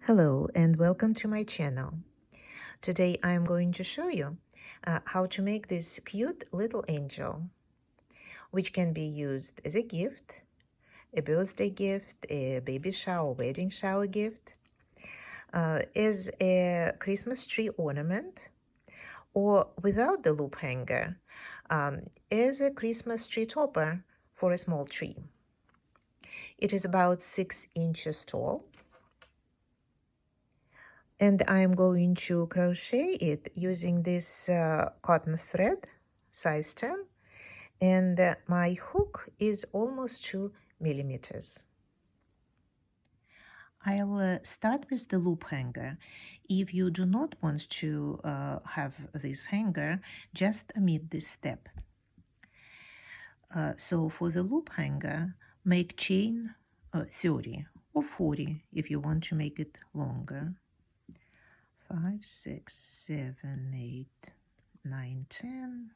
Hello and welcome to my channel. Today I am going to show you how to make this cute little angel, which can be used as a gift, a birthday gift, a baby shower, wedding shower gift, as a Christmas tree ornament, or without the loop hanger, as a Christmas tree topper for a small tree. It is about 6 inches tall. And I'm going to crochet it using this cotton thread, size 10, and my hook is almost 2 millimeters. I'll start with the loop hanger. If you do not want to have this hanger, just omit this step. So for the loop hanger, make chain 30 or 40 if you want to make it longer. 5, 6, 7, 8, 9, 10.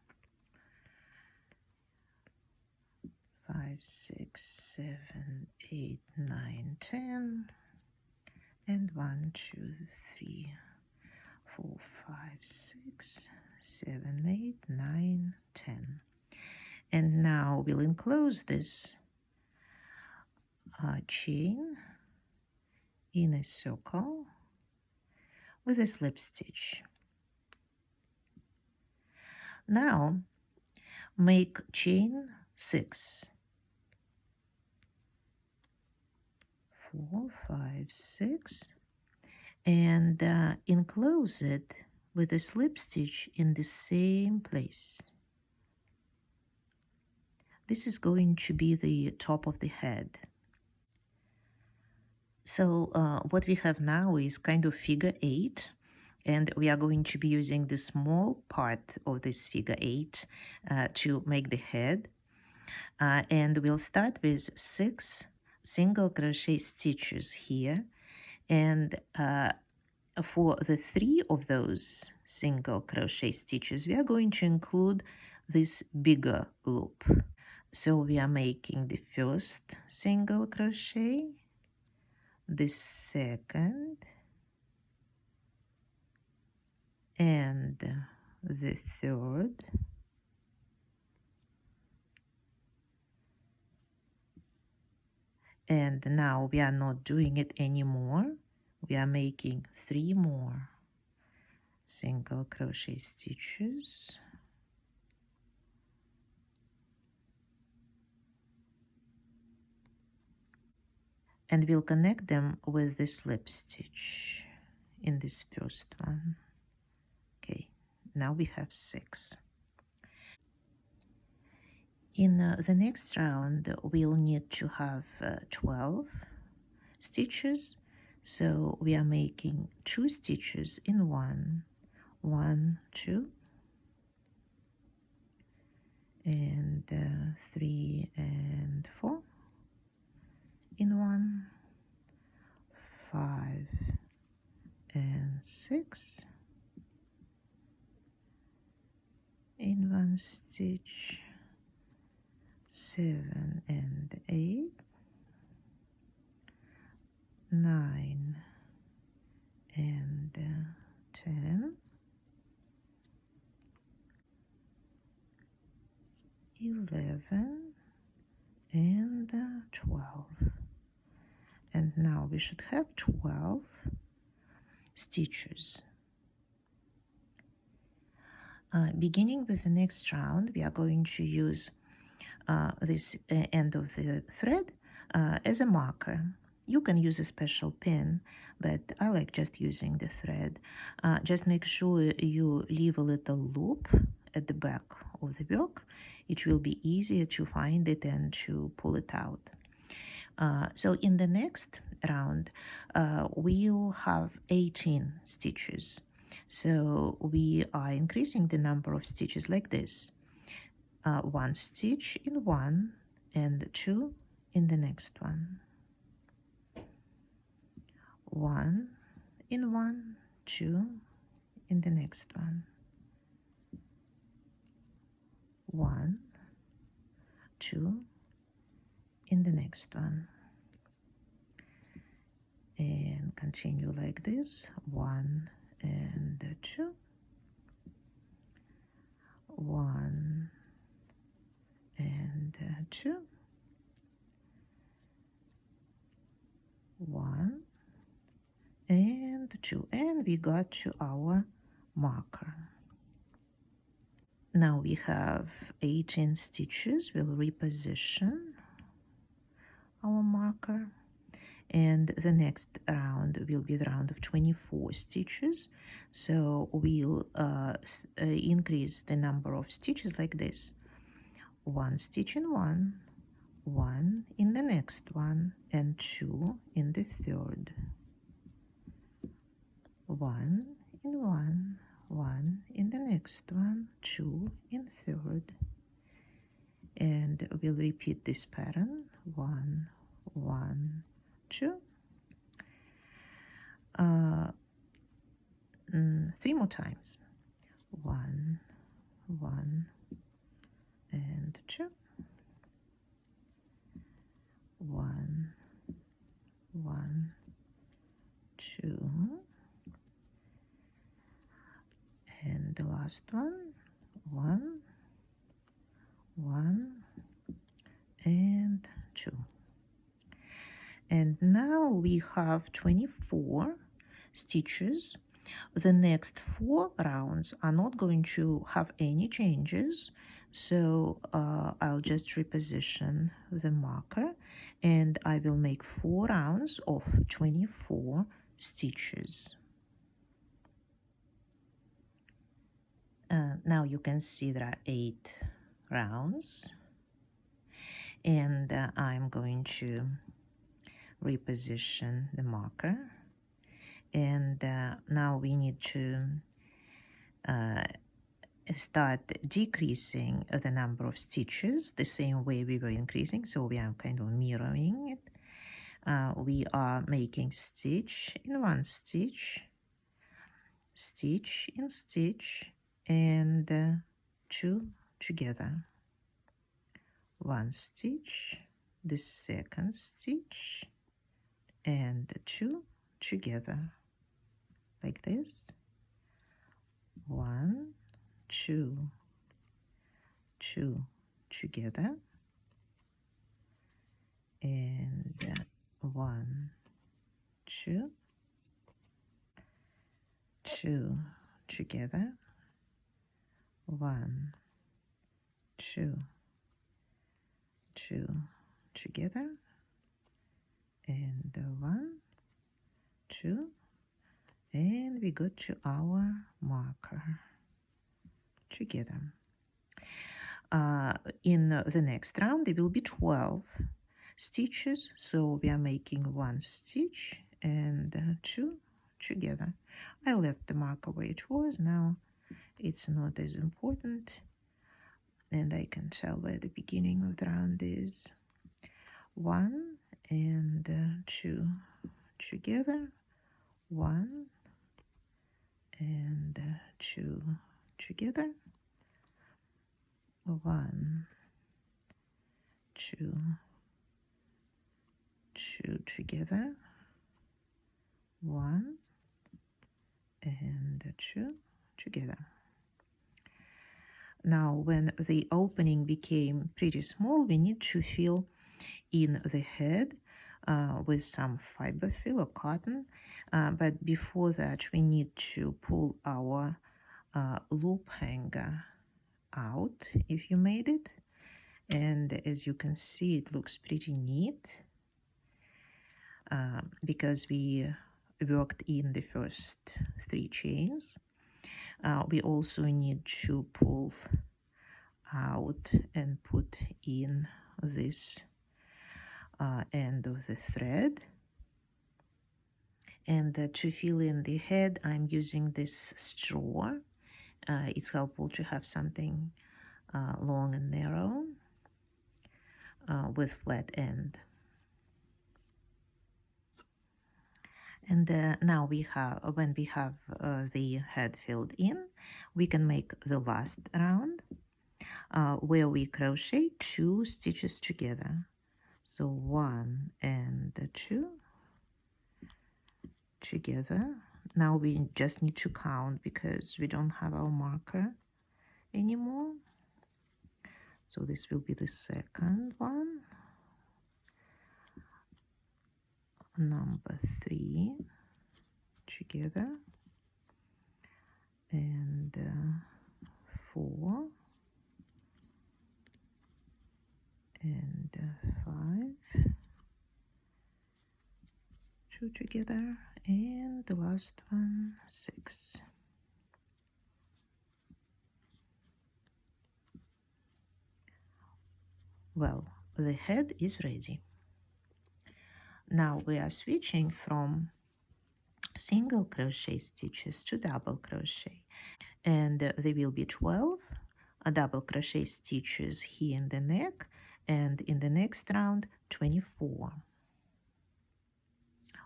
5, 6, 7, 8, 9, 10. And 1, 2, 3, 4, 5, 6, 7, 8, 9, 10. And now we'll enclose this chain in a circle with a slip stitch. Now make chain 6. 4, 5, 6, and enclose it with a slip stitch in the same place. This is going to be the top of the head. So what we have now is kind of figure 8, and we are going to be using the small part of this figure 8 to make the head. And we'll start with 6 single crochet stitches here, and for the 3 of those single crochet stitches we are going to include this bigger loop. So we are making the first single crochet, the second, and the third, and now we are not doing it anymore. We are making 3 more single crochet stitches, and we'll connect them with the slip stitch in this first one. Okay, now we have 6. In the next round we'll need to have 12 stitches, so we are making 2 stitches in 1, 1, 2, and 3 and 4 in 1, 5 and 6 in 1 stitch, 7 and 8, 9 and 10, 11 and 12. And now we should have 12 stitches. Beginning with the next round, we are going to use this end of the thread as a marker. You can use a special pin, but I like just using the thread. Just make sure you leave a little loop at the back of the work. It will be easier to find it and to pull it out. So in the next round, we'll have 18 stitches. So we are increasing the number of stitches like this. 1 stitch in one and 2 in the next one. 1 in one, 2 in the next one. 1, 2 in the next one. And continue like this, 1 and 2, 1 and 2, 1 and 2, and we got to our marker. Now we have 18 stitches. We'll reposition our marker, and the next round will be the round of 24 stitches. So we'll increase the number of stitches like this: 1 stitch in one, 1 in the next one, and 2 in the third. 1 in one, 1 in the next one, 2 in third, and we'll repeat this pattern: 1 1 2, 3 more times: 1 1 and 2, 1 1 2, and the last one: 1 1 and 2. And now we have 24 stitches. The next 4 rounds are not going to have any changes, so I'll just reposition the marker, and I will make 4 rounds of 24 stitches. Now you can see there are 8 rounds, and I'm going to reposition the marker, and now we need to start decreasing the number of stitches the same way we were increasing, so we are kind of mirroring it. We are making stitch in one stitch, stitch in stitch, and 2 together, 1 stitch, the second stitch, and 2 together like this, 1 2 2 together, and 1 2 2 together, 1 2 2 together, and 1 2, and we go to our marker together. In the next round there will be 12 stitches, so we are making 1 stitch and 2 together. I left the marker where it was. Now it's not as important, and I can tell where the beginning of the round is. 1 and 2 together, 1 and 2 together, 1 2 2 together, 1 and 2 together. Now when the opening became pretty small, we need to fill in the head with some fiber fill or cotton, but before that we need to pull our loop hanger out if you made it, and as you can see it looks pretty neat because we worked in the first 3 chains. We also need to pull out and put in this end of the thread, and to fill in the head I'm using this straw. It's helpful to have something long and narrow with flat end. And now we have, when we have the head filled in, we can make the last round where we crochet 2 stitches together. So 1 and 2, together. Now we just need to count because we don't have our marker anymore. So this will be the second one, number 3 together, and 4 and 5, 2 together, and the last one 6. Well, the head is ready. Now we are switching from single crochet stitches to double crochet, and there will be 12 double crochet stitches here in the neck, and in the next round 24.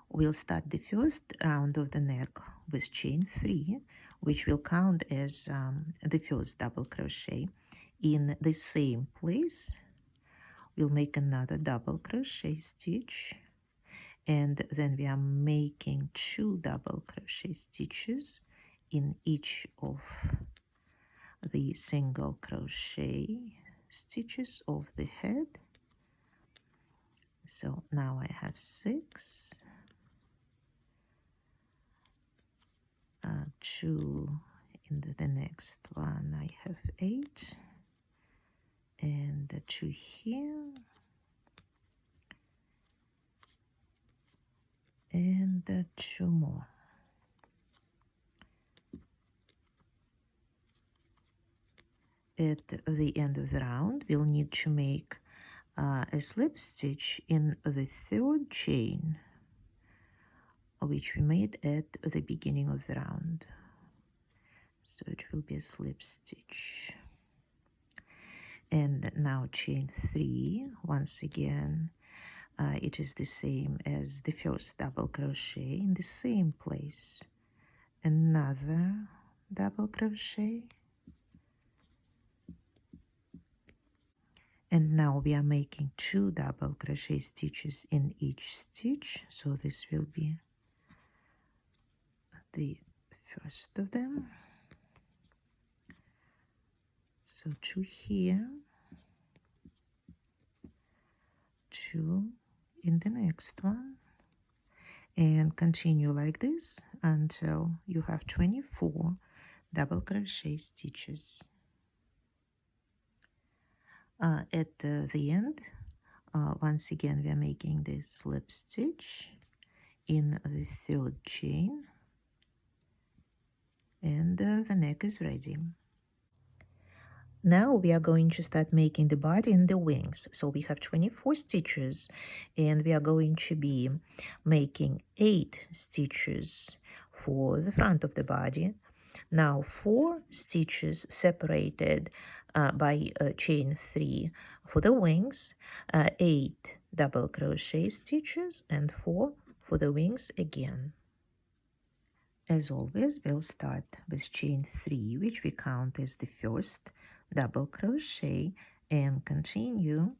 We'll start the first round of the neck with chain 3, which will count as the first double crochet. In the same place we'll make another double crochet stitch, and then we are making 2 double crochet stitches in each of the single crochet stitches of the head. So now I have 6, 2 in the next one I have 8, and 2 here, and 2 more. At the end of the round, we'll need to make a slip stitch in the third chain, which we made at the beginning of the round. So it will be a slip stitch. And now chain 3, once again, it is the same as the first double crochet in the same place. Another double crochet. And now we are making 2 double crochet stitches in each stitch. So this will be the first of them. So 2 here, 2 in the next one, and continue like this until you have 24 double crochet stitches. At the end, once again we are making this slip stitch in the third chain, and the neck is ready. Now we are going to start making the body and the wings. So we have 24 stitches, and we are going to be making 8 stitches for the front of the body. Now 4 stitches separated by chain 3 for the wings, 8 double crochet stitches, and 4 for the wings again. As always, we'll start with chain 3, which we count as the first double crochet, and continue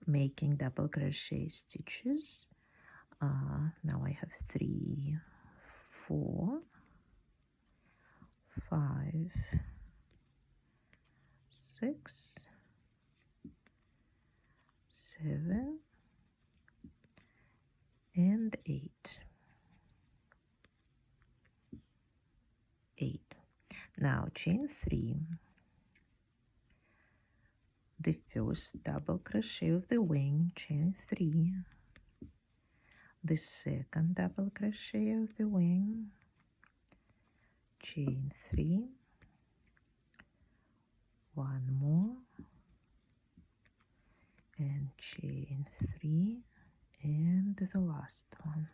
making double crochet stitches. Now I have 3, 4, 5, 6, 7, and 8. 8. Now chain 3, the first double crochet of the wing, chain 3, the second double crochet of the wing, chain 3, 1 more, and chain 3, and the last one.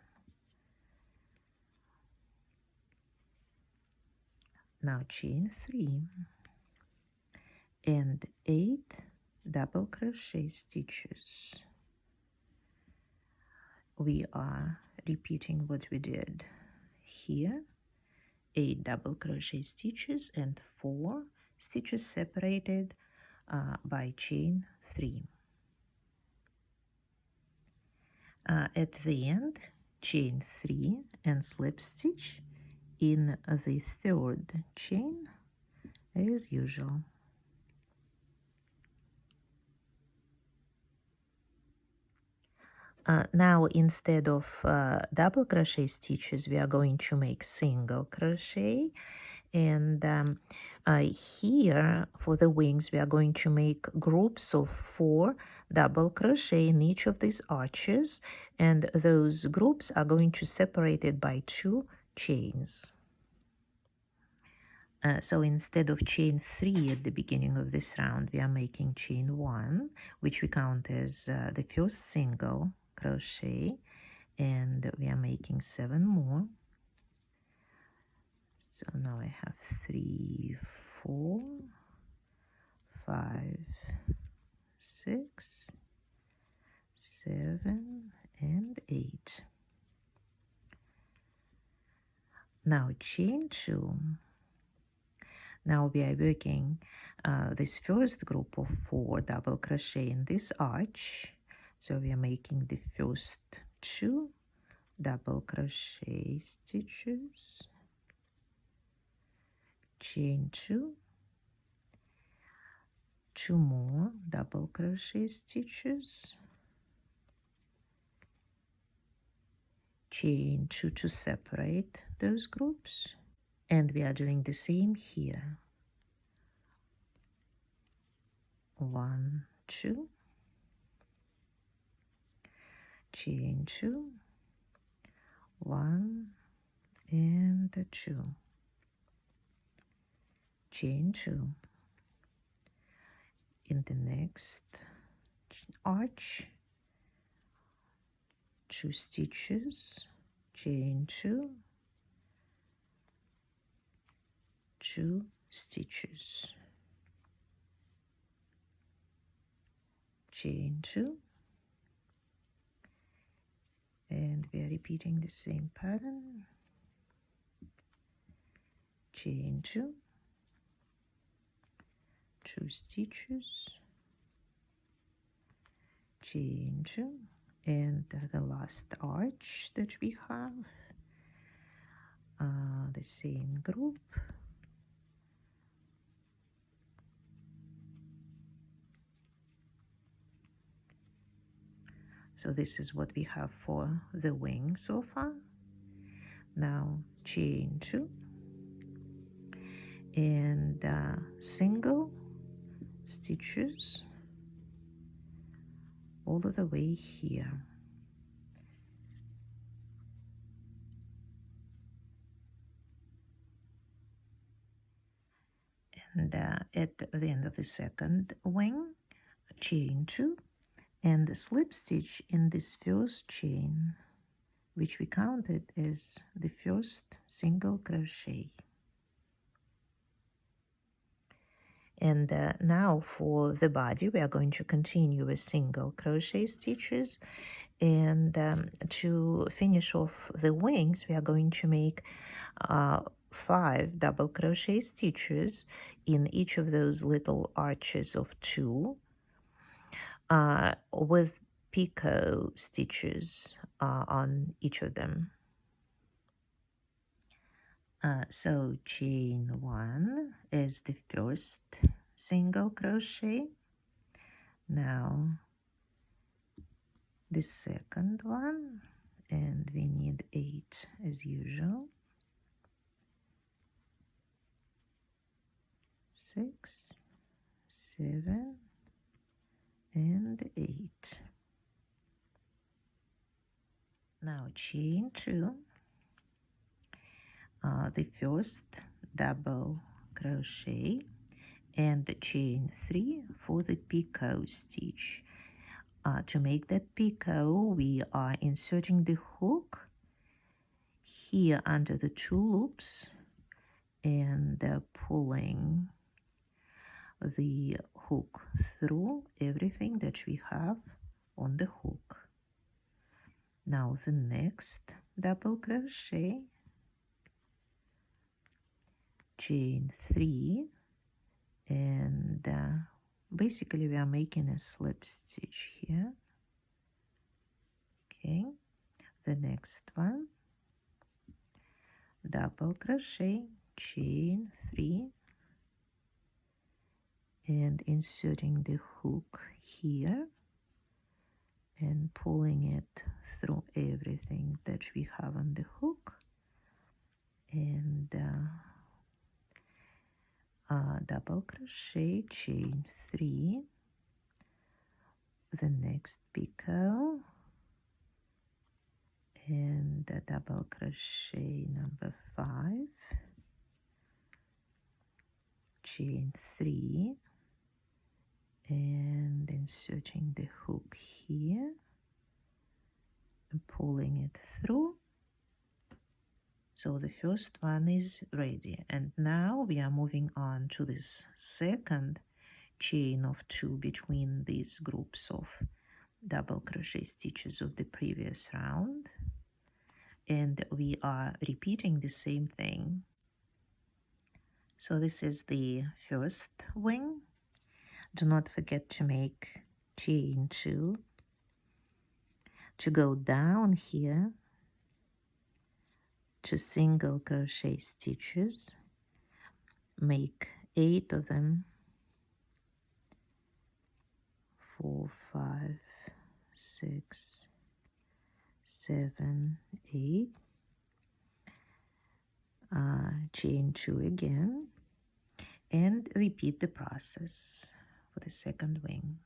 Now chain 3 and 8 double crochet stitches. We are repeating what we did here, 8 double crochet stitches and 4 stitches separated by chain 3. At the end, chain 3 and slip stitch in the third chain as usual. Now instead of double crochet stitches, we are going to make single crochet, and here for the wings we are going to make groups of 4 double crochet in each of these arches, and those groups are going to separate it by 2 chains. So instead of chain 3 at the beginning of this round, we are making chain 1, which we count as the first single crochet, and we are making 7 more. So now I have 3, 4, 5, 6, 7, and 8. Now chain 2. Now we are working this first group of 4 double crochet in this arch. So we are making the first 2 double crochet stitches, chain 2, 2 more double crochet stitches, chain 2 to separate those groups, and we are doing the same here. 1, 2, chain 2, 1 and 2, chain 2. In the next arch, 2 stitches, chain 2, 2 stitches, chain 2, and we are repeating the same pattern. Chain 2, 2 stitches, chain 2, and the last arch that we have, the same group. So this is what we have for the wing so far. Now chain 2 and single stitches all the way here. And at the end of the second wing, chain 2 and slip stitch in this first chain, which we counted as the first single crochet. And now for the body, we are going to continue with single crochet stitches, and to finish off the wings, we are going to make 5 double crochet stitches in each of those little arches of 2, with picot stitches on each of them. So chain 1 is the first single crochet. Now the second one, and we need 8 as usual. 6, 7, and 8. Now chain 2, the first double crochet, and the chain 3 for the picot stitch. To make that picot, we are inserting the hook here under the 2 loops and pulling the hook through everything that we have on the hook. Now the next double crochet, chain 3, and basically we are making a slip stitch here. Okay, the next one, double crochet, chain 3, and inserting the hook here and pulling it through everything that we have on the hook, and double crochet, chain 3, the next picot, and the double crochet number 5, chain 3, and inserting the hook here and pulling it through. So the first one is ready, and now we are moving on to this second chain of 2 between these groups of double crochet stitches of the previous round, and we are repeating the same thing. So this is the first wing. Do not forget to make chain 2 to go down here to single crochet stitches, make 8 of them, 4, 5, 6, 7, 8, chain 2 again, and repeat the process for the second wing.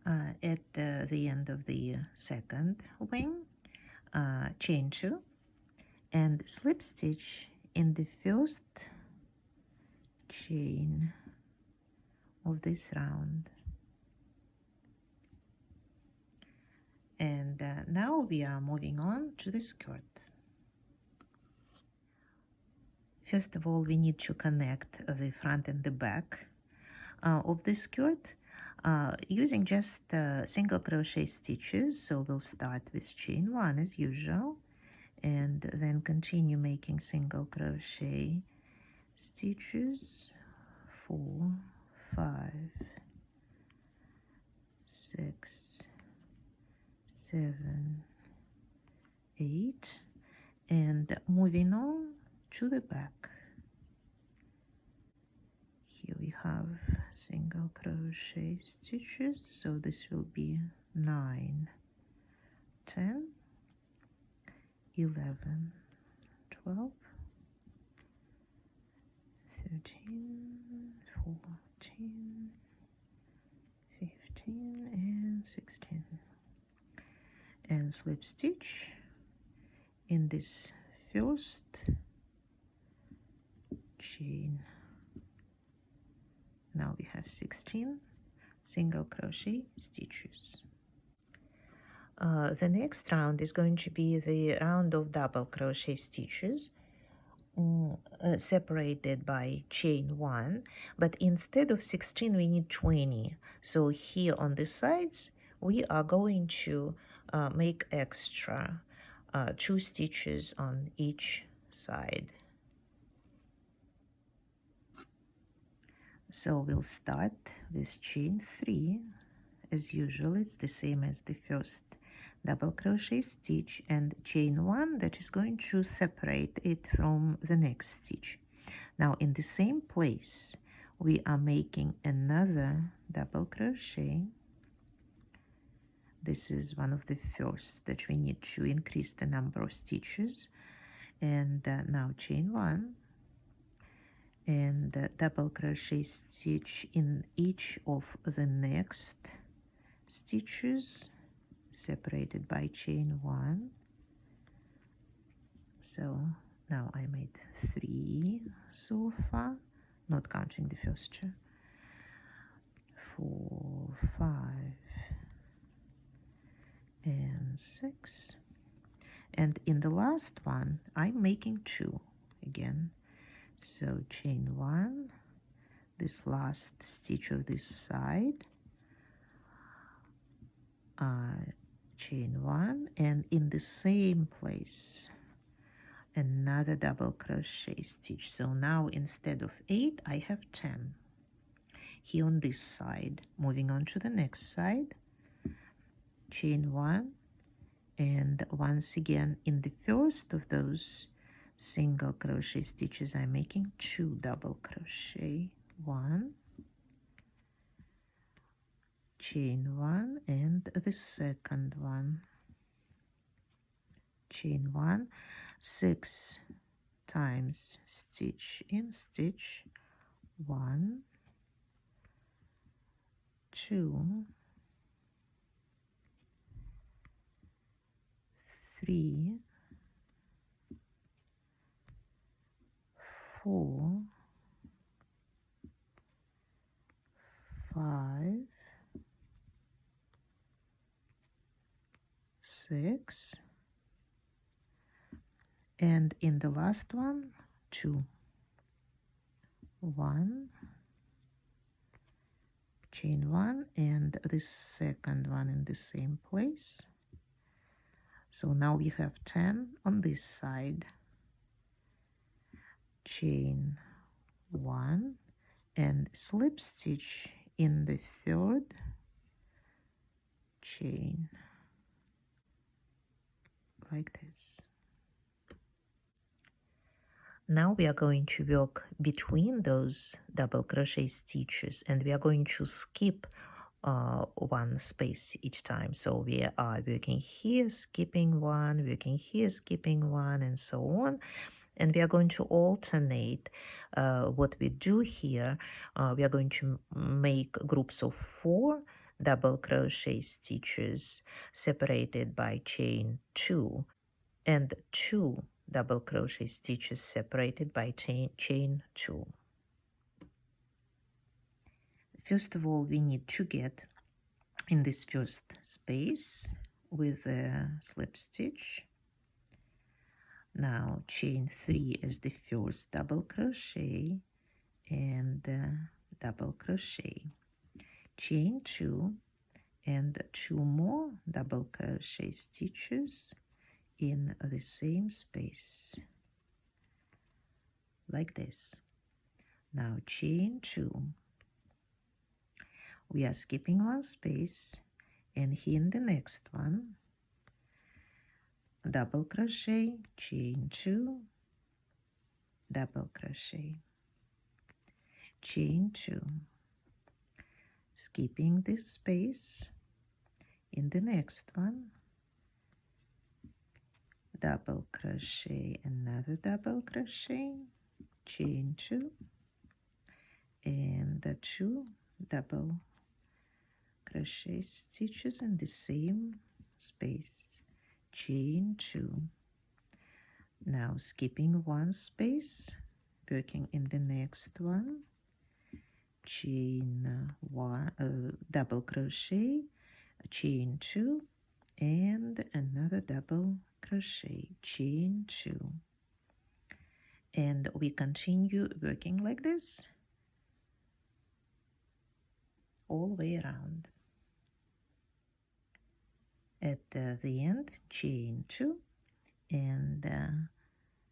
At the end of the second wing, chain 2 and slip stitch in the first chain of this round. And now we are moving on to the skirt. First of all, we need to connect the front and the back of the skirt using just single crochet stitches. So we'll start with chain 1 as usual, and then continue making single crochet stitches, 4, 5, 6, 7, 8, and moving on to the back. Here we have single crochet stitches, so this will be 9, 10, 11, 12, 13, 14, 15, and 16. And slip stitch in this first chain. Now we have 16 single crochet stitches. The next round is going to be the round of double crochet stitches separated by chain 1, but instead of 16 we need 20. So here on the sides we are going to make extra 2 stitches on each side. So we'll start with chain 3. As usual, it's the same as the first double crochet stitch, and chain 1 that is going to separate it from the next stitch. Now in the same place we are making another double crochet. This is one of the first that we need to increase the number of stitches, and now chain 1 and double crochet stitch in each of the next stitches separated by chain 1. So now I made 3 so far, not counting the first 2. 4, 5, and 6. And in the last one I'm making 2 again. So chain 1, this last stitch of this side, chain 1, and in the same place another double crochet stitch. So now instead of 8 I have 10 here on this side. Moving on to the next side, chain 1, and once again in the first of those single crochet stitches I'm making 2 double crochet, 1, chain 1, and the second one, chain 1, 6 times stitch in, stitch 1, 2, 3, 4, 5, 6, and in the last one 2, 1, chain 1, and the second one in the same place. So now we have 10 on this side, chain 1, and slip stitch in the third chain like this. Now we are going to work between those double crochet stitches, and we are going to skip one space each time. So we are working here, skipping one, working here, skipping one, and so on. And we are going to alternate what we do here. We are going to make groups of 4 double crochet stitches separated by chain 2, and 2 double crochet stitches separated by chain 2. First of all, we need to get in this first space with a slip stitch. Now chain 3 is the first double crochet, and double crochet, chain 2, and 2 more double crochet stitches in the same space like this. Now chain 2, we are skipping one space, and here in the next one double crochet, chain 2, double crochet, chain 2, skipping this space, in the next one double crochet, another double crochet, chain 2, and the 2 double crochet stitches in the same space, chain 2. Now skipping one space, working in the next one, chain 1, double crochet, chain 2, and another double crochet, chain 2, and we continue working like this all the way around. At the end, chain 2, and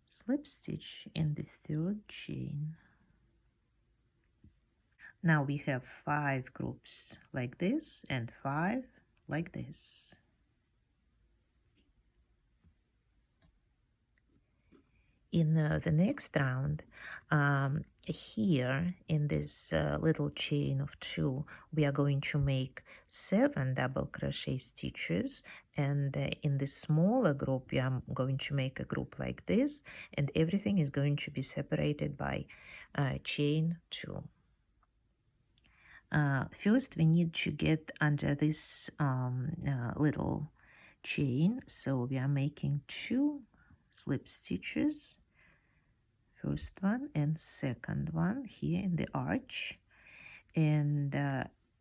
slip stitch in the third chain. Now we have 5 groups like this and 5 like this. In the next round, here in this little chain of 2, we are going to make 7 double crochet stitches, and in the smaller group we are going to make a group like this, and everything is going to be separated by chain 2. First we need to get under this little chain, so we are making 2 slip stitches, first one and second one here in the arch, and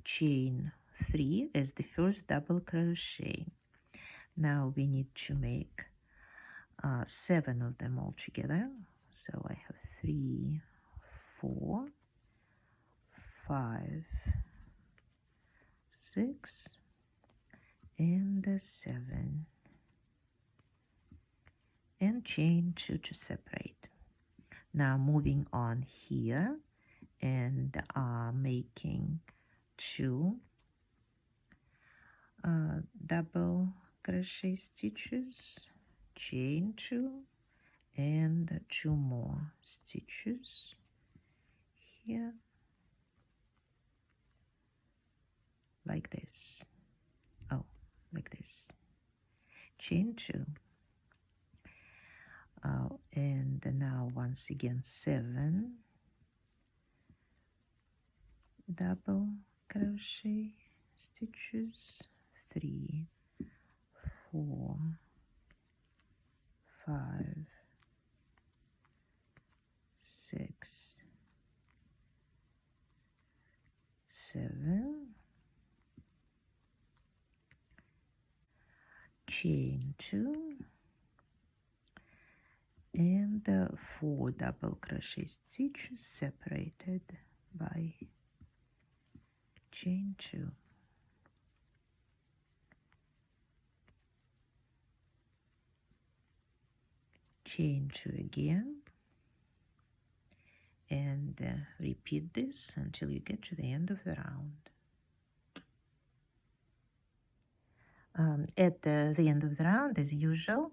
chain 3 is the first double crochet. Now we need to make 7 of them all together, so I have 3, 4, 5, 6, and 7, and chain 2 to separate. Now moving on here and making 2 double crochet stitches, chain 2, and 2 more stitches here, like this. Oh, like this. Chain 2. And now once again 7 double crochet stitches, 3, 4, 5, 6, 7, chain 2, and 4 double crochet stitches separated by chain 2. Chain 2 again, and repeat this until you get to the end of the round. At the end of the round, as usual,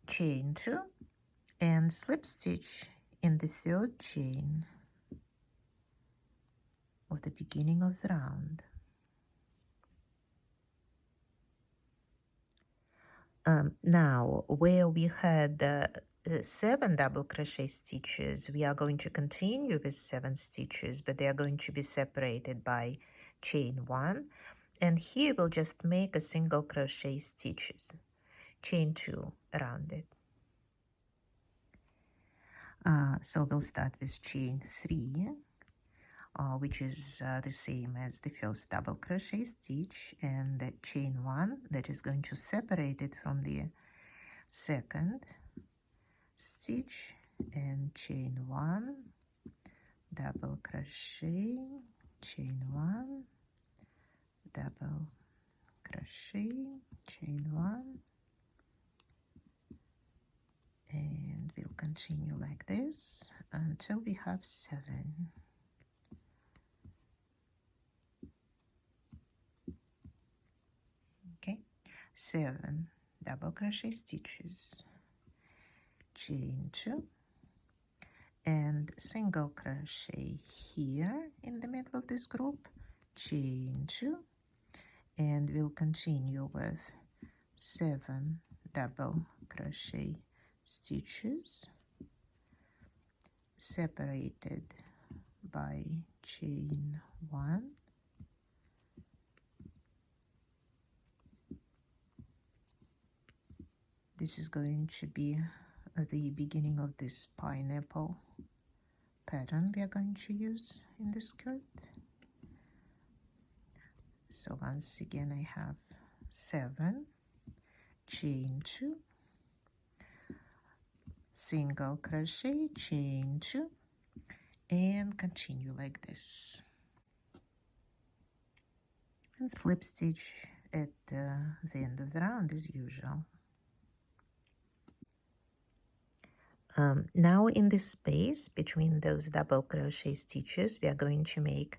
chain 2 and slip stitch in the 3rd chain of the beginning of the round. Now, where we had 7 double crochet stitches, we are going to continue with 7 stitches, but they are going to be separated by chain 1, and here we'll just make a single crochet stitches, chain 2 around it. So we'll start with chain 3, which is the same as the first double crochet stitch, and the chain 1 that is going to separate it from the 2nd stitch, and chain 1 double crochet, chain 1 double crochet, chain 1, and we'll continue like this until we have 7. Okay, 7 double crochet stitches, chain 2, and single crochet here in the middle of this group, chain 2, and we'll continue with 7 double crochet stitches separated by chain 1, this is going to be the beginning of this pineapple pattern we are going to use in the skirt. So once again I have 7, chain 2, single crochet, chain 2, and continue like this, and slip stitch at the end of the round as usual. Now in this space between those double crochet stitches, we are going to make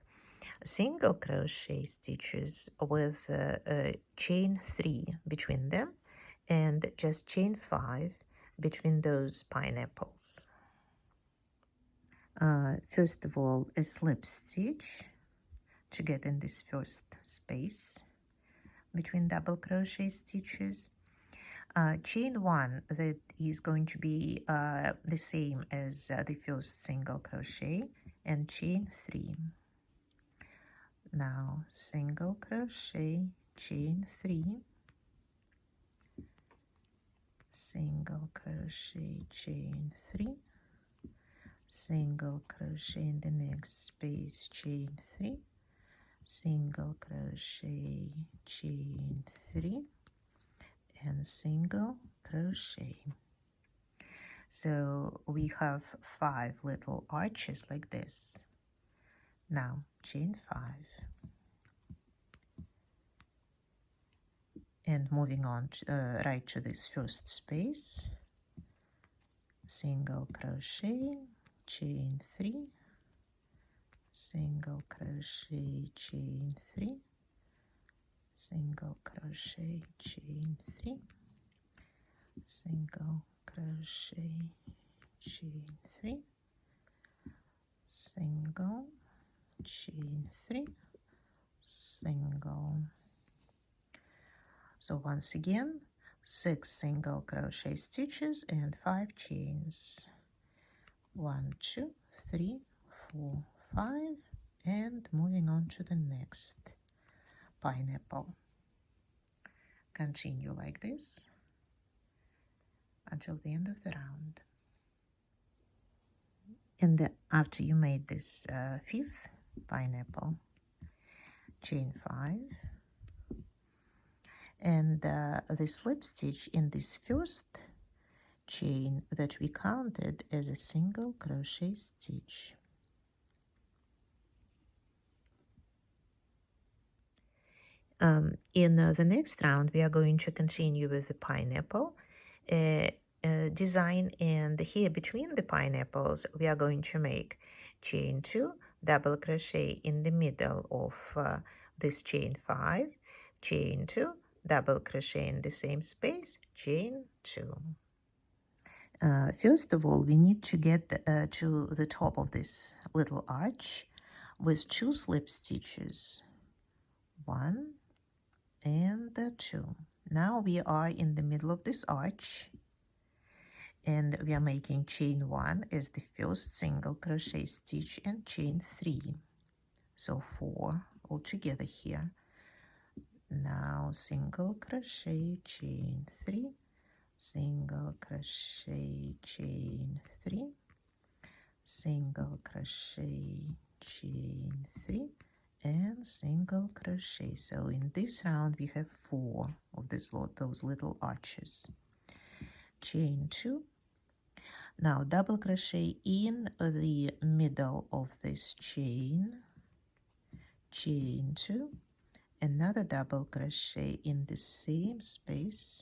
single crochet stitches with chain 3 between them, and just chain 5 between those pineapples. First of all, a slip stitch to get in this first space between double crochet stitches. Chain 1 that is going to be the same as the first single crochet, and chain 3. Now single crochet, chain 3, single crochet, chain 3, single crochet in the next space, chain 3, single crochet, chain 3, and single crochet. So we have 5 little arches like this. Now chain 5, and moving on to, right to this first space, single crochet, chain 3, single crochet, chain 3, single crochet, chain 3, single crochet, chain 3, single, chain 3, single. So once again, 6 single crochet stitches and 5 chains. 1, 2, 3, 4, 5, and moving on to the next pineapple. Continue like this until the end of the round. And after you made this 5th pineapple, chain 5, and the slip stitch in this first chain that we counted as a single crochet stitch. In the next round, we are going to continue with the pineapple design, and here between the pineapples, we are going to make chain 2, double crochet in the middle of this chain 5, chain 2, double crochet in the same space, chain 2. First of all, we need to get to the top of this little arch with 2 slip stitches, 1 and 2. Now we are in the middle of this arch, and we are making chain 1 as the first single crochet stitch and chain 3. So 4 altogether here. Now single crochet, chain 3, single crochet, chain 3, single crochet, chain 3, and single crochet. So in this round we have 4 of those little arches. Chain 2. Now double crochet in the middle of this chain, chain 2, another double crochet in the same space,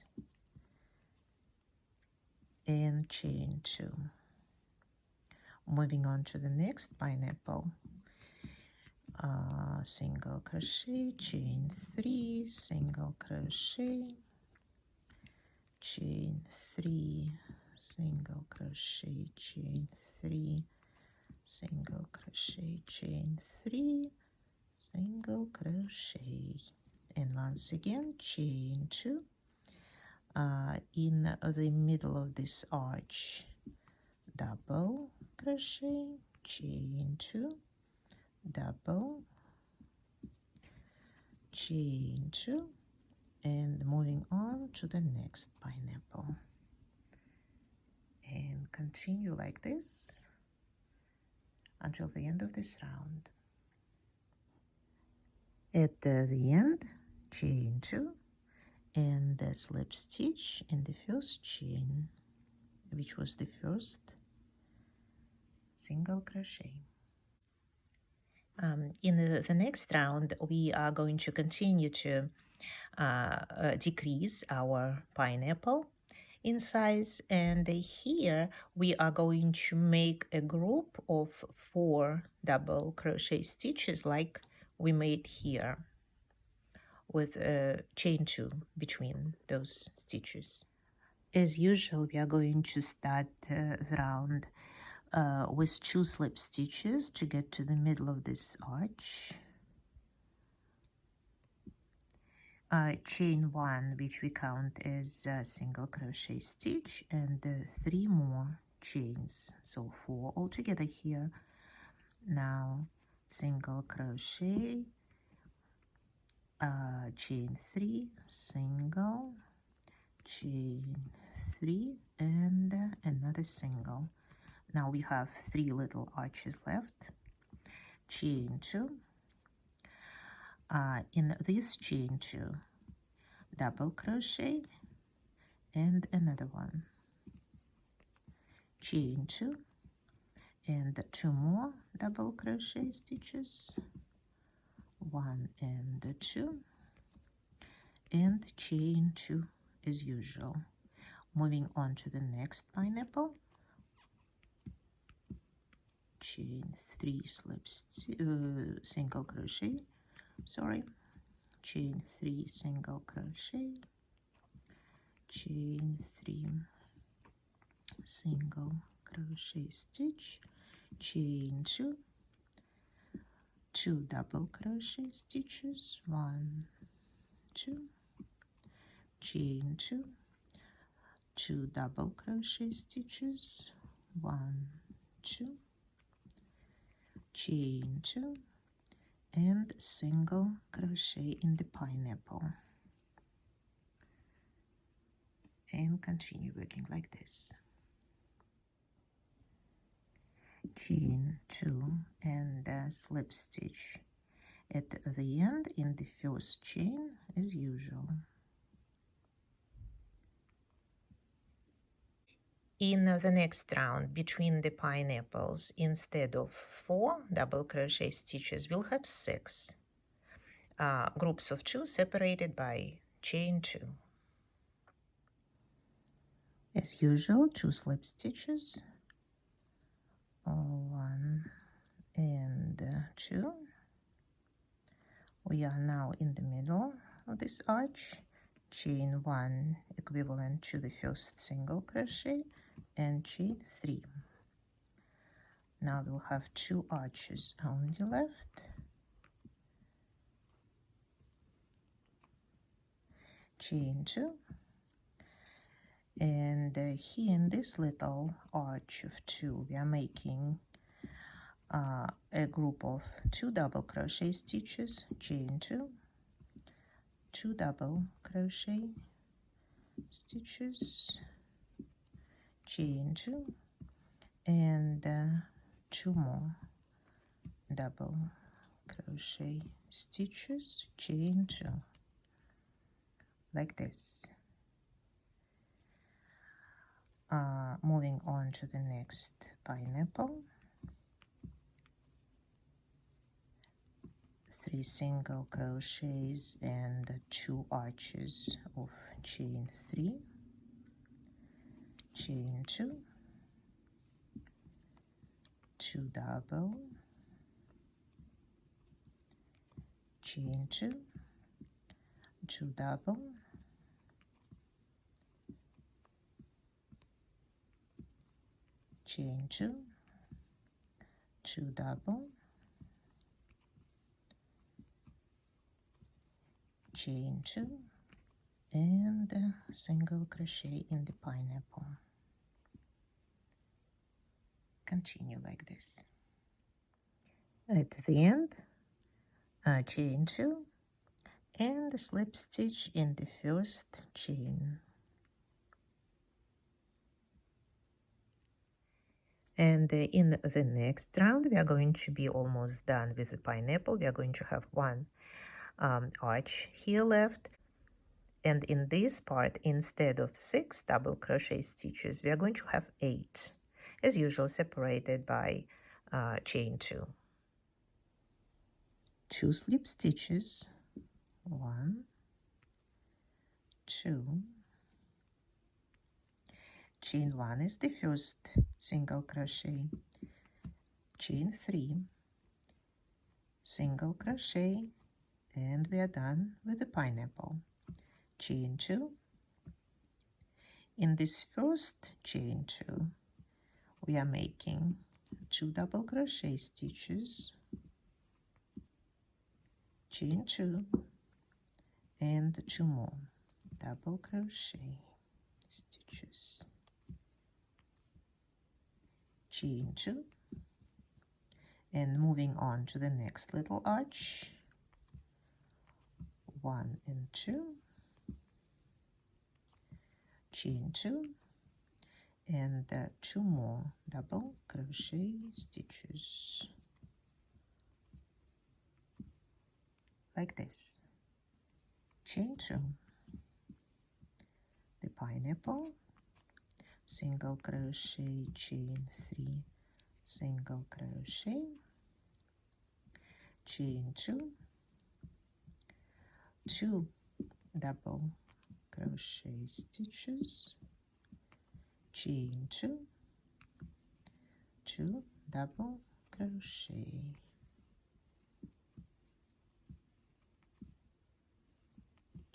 and chain 2. Moving on to the next pineapple, single crochet, chain 3, single crochet, chain 3, single crochet, chain 3, single crochet, chain 3, single crochet, and once again chain 2 in the middle of this arch, double crochet, chain 2, double, chain 2, and moving on to the next pineapple, and continue like this until the end of this round. At the end, chain 2 and the slip stitch in the first chain, which was the first single crochet. In the next round, we are going to continue to decrease our pineapple in size, and here we are going to make a group of 4 double crochet stitches like we made here, with chain 2 between those stitches. As usual, we are going to start the round with 2 slip stitches to get to the middle of this arch. Chain 1, which we count as a single crochet stitch, and 3 more chains, so 4 altogether here. Now single crochet, chain 3, single, chain 3, and another single. Now we have 3 little arches left. Chain 2. In this chain 2, double crochet and another one. Chain 2 and 2 more double crochet stitches, 1 and 2, and chain 2 as usual. Moving on to the next pineapple, chain 3 slips, single crochet, sorry, chain 3, single crochet, chain 3, single crochet stitch, chain 2, 2 double crochet stitches, 1, 2, chain 2, 2 double crochet stitches, 1, 2, chain 2, and single crochet in the pineapple, and continue working like this. Chain 2 and slip stitch at the end in the first chain as usual. In the next round, between the pineapples, instead of 4 double crochet stitches, we'll have 6 groups of 2 separated by chain 2. As usual, 2 slip stitches, 1 and 2. We are now in the middle of this arch, chain 1 equivalent to the first single crochet, and chain 3. Now we'll have 2 arches only left. Chain 2, and here in this little arch of 2 we are making a group of 2 double crochet stitches, chain 2, 2 double crochet stitches, chain 2, and 2 more double crochet stitches, chain 2, like this. Moving on to the next pineapple, 3 single crochets and 2 arches of chain 3, chain 2, 2 double, chain 2, 2 double, chain 2, 2 double, chain 2, and single crochet in the pineapple. Continue like this. At the end, chain 2 and slip stitch in the first chain. And in the next round, we are going to be almost done with the pineapple. We are going to have 1 arch here left. And in this part, instead of 6 double crochet stitches, we are going to have 8, as usual, separated by chain 2. 2 slip stitches, 1, 2, chain 1 is the first single crochet, chain 3, single crochet, and we are done with the pineapple. Chain 2. In this first chain 2, we are making 2 double crochet stitches, chain 2, and 2 more double crochet stitches, chain 2, and moving on to the next little arch, 1 and 2, chain 2, and 2 more double crochet stitches, like this. Chain 2, the pineapple, single crochet, chain 3, single crochet, chain 2, 2 double crochet stitches, chain 2, 2 double crochet,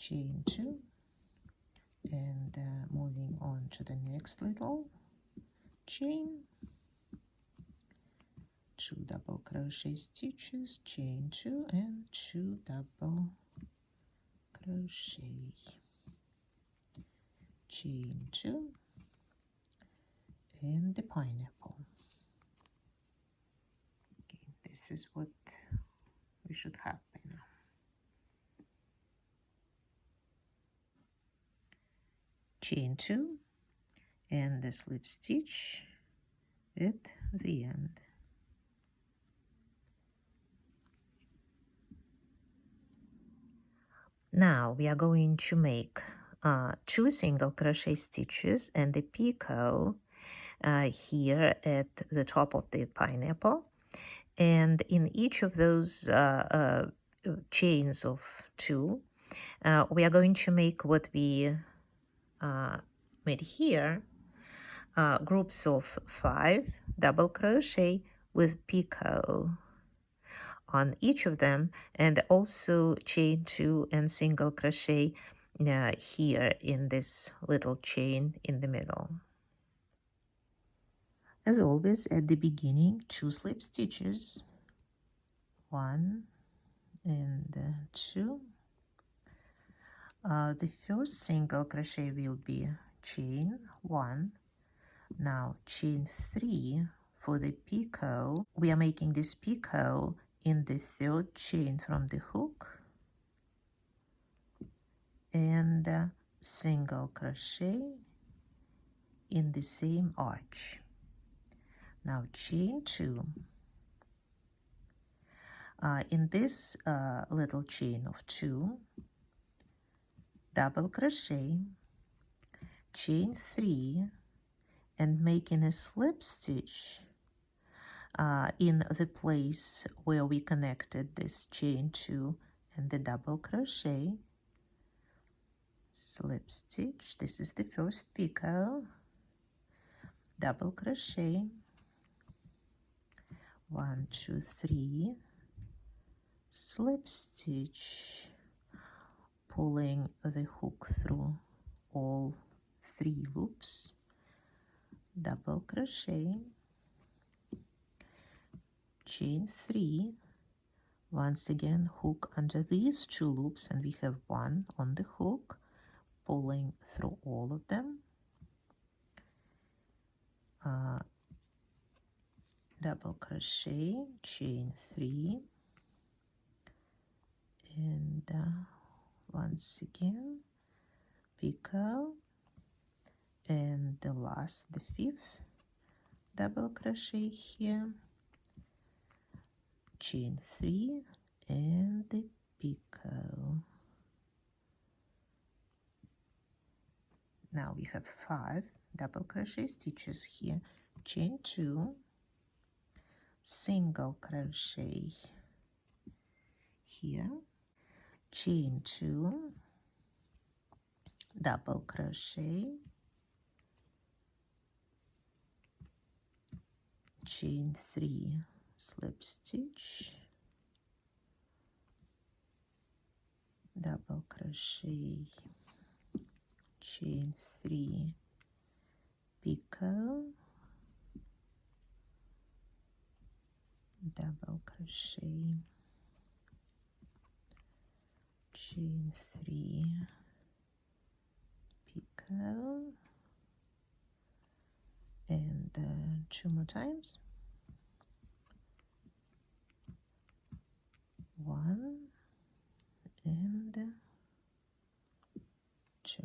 chain 2, and moving on to the next little chain, 2 double crochet stitches, chain 2, and 2 double crochet, chain 2, and the pineapple. Okay, this is what we should have by now. Chain 2 and the slip stitch at the end. Now we are going to make 2 single crochet stitches and the picot here at the top of the pineapple, and in each of those chains of 2 we are going to make what we made here, groups of 5 double crochet with picot on each of them, and also chain 2 and single crochet here in this little chain in the middle. As always, at the beginning, 2 slip stitches, 1 and 2. The first single crochet will be chain 1. Now chain 3 for the picot. We are making this picot in the 3rd chain from the hook, and single crochet in the same arch. Now chain 2. In this little chain of 2, double crochet, chain 3, and making a slip stitch in the place where we connected this chain 2 and the double crochet, slip stitch. This is the first picot, double crochet, 1, 2, 3, slip stitch, pulling the hook through all 3 loops, double crochet, chain 3, once again hook under these 2 loops, and we have 1 on the hook, pulling through all of them, double crochet, chain 3, and once again picot, and the 5th double crochet here, chain 3, and the picot. Now we have 5 double crochet stitches here, chain 2, single crochet here, chain 2, double crochet, chain 3, slip stitch, double crochet, chain 3, picot, double crochet, chain 3, picot, and 2 more times, 1 and 2.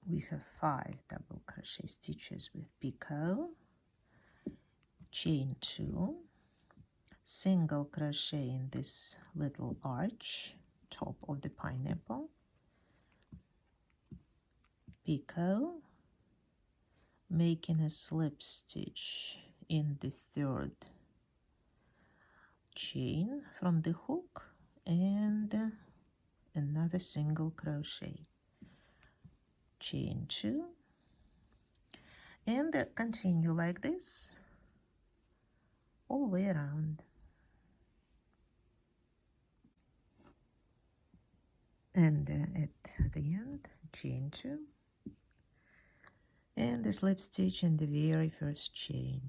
We have 5 double crochet stitches with picot, chain 2, single crochet in this little arch, top of the pineapple, picot, making a slip stitch in the 3rd chain from the hook, and another single crochet, chain 2, and continue like this all the way around. And at the end, chain 2, and the slip stitch in the very first chain.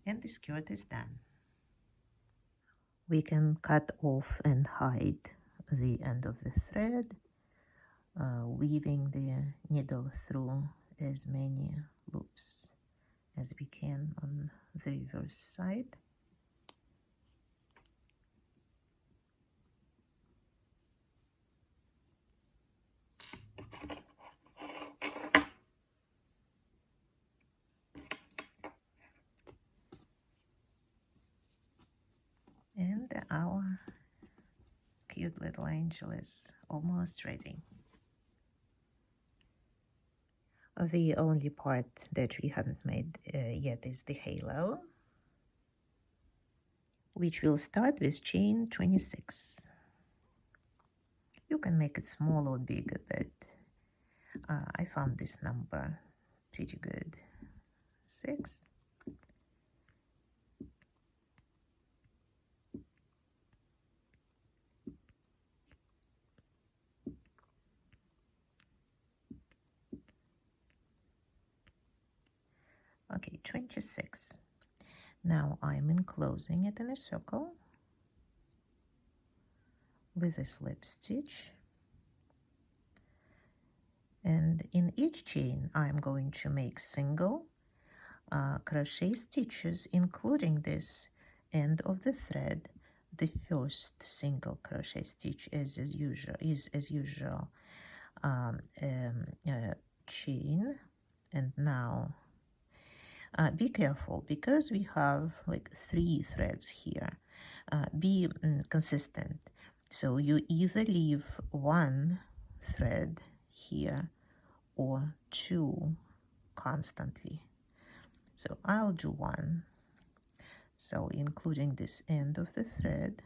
And the skirt is done. We can cut off and hide the end of the thread, weaving the needle through as many loops as we can on the reverse side. And our cute little angel is almost ready. The only part that we haven't made yet is the halo, which will start with chain 26. You can make it small or bigger, but I found this number pretty good. 6. Okay, 26. Now I'm enclosing it in a circle with a slip stitch, and in each chain I'm going to make single crochet stitches, including this end of the thread. The first single crochet stitch is as usual chain. And now be careful, because we have like 3 threads here. Be consistent. So you either leave 1 thread here or 2 constantly. So I'll do 1. So including this end of the thread,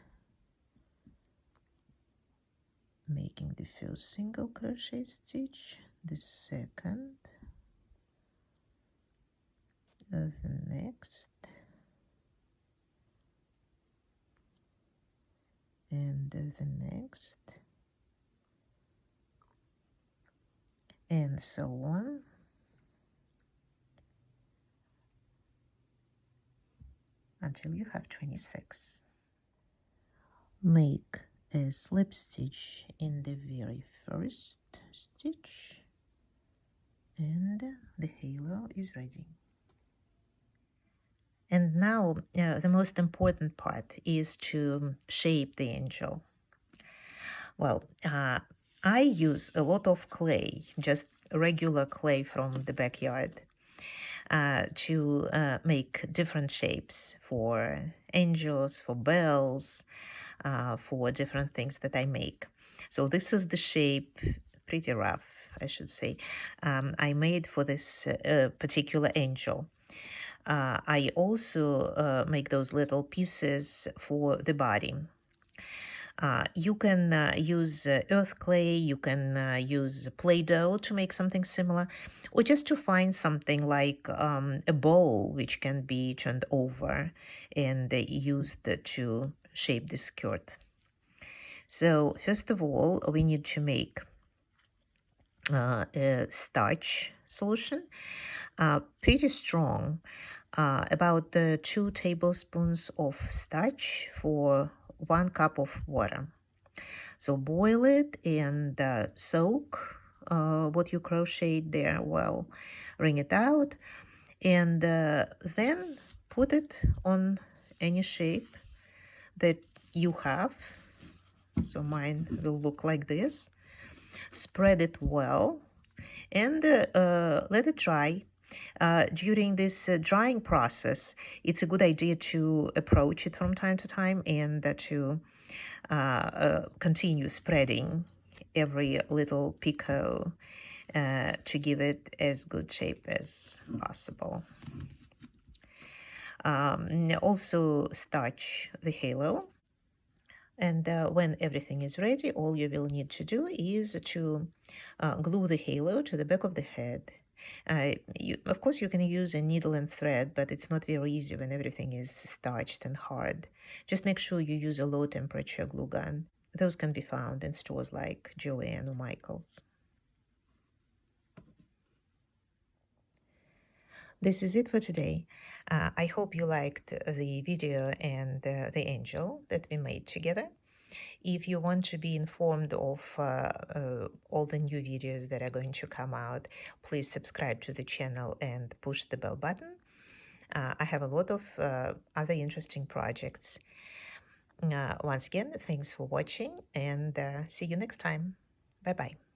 making the first single crochet stitch, the second, the next, and the next, and so on until you have 26. Make a slip stitch in the very first stitch, and the halo is ready. And now the most important part is to shape the angel. Well, I use a lot of clay, just regular clay from the backyard, to make different shapes for angels, for bells, for different things that I make. So this is the shape, pretty rough, I should say, I made for this particular angel. I also make those little pieces for the body. You can use earth clay, you can use Play-Doh to make something similar, or just to find something like a bowl which can be turned over and used to shape the skirt. So first of all, we need to make a starch solution, pretty strong, about 2 tablespoons of starch for 1 cup of water. So boil it and soak what you crocheted there well, wring it out, and then put it on any shape that you have. So mine will look like this. Spread it well and let it dry. During this drying process, it's a good idea to approach it from time to time and to continue spreading every little picot to give it as good shape as possible. Also Starch the Halo. And when everything is ready, all you will need to do is to glue the halo to the back of the head. Of course, you can use a needle and thread, but it's not very easy when everything is starched and hard. Just make sure you use a low temperature glue gun. Those can be found in stores like Joann or Michael's. This is it for today. I hope you liked the video and the angel that we made together. If you want to be informed of all the new videos that are going to come out, please subscribe to the channel and push the bell button. I have a lot of other interesting projects. Once again, thanks for watching, and see you next time. Bye-bye.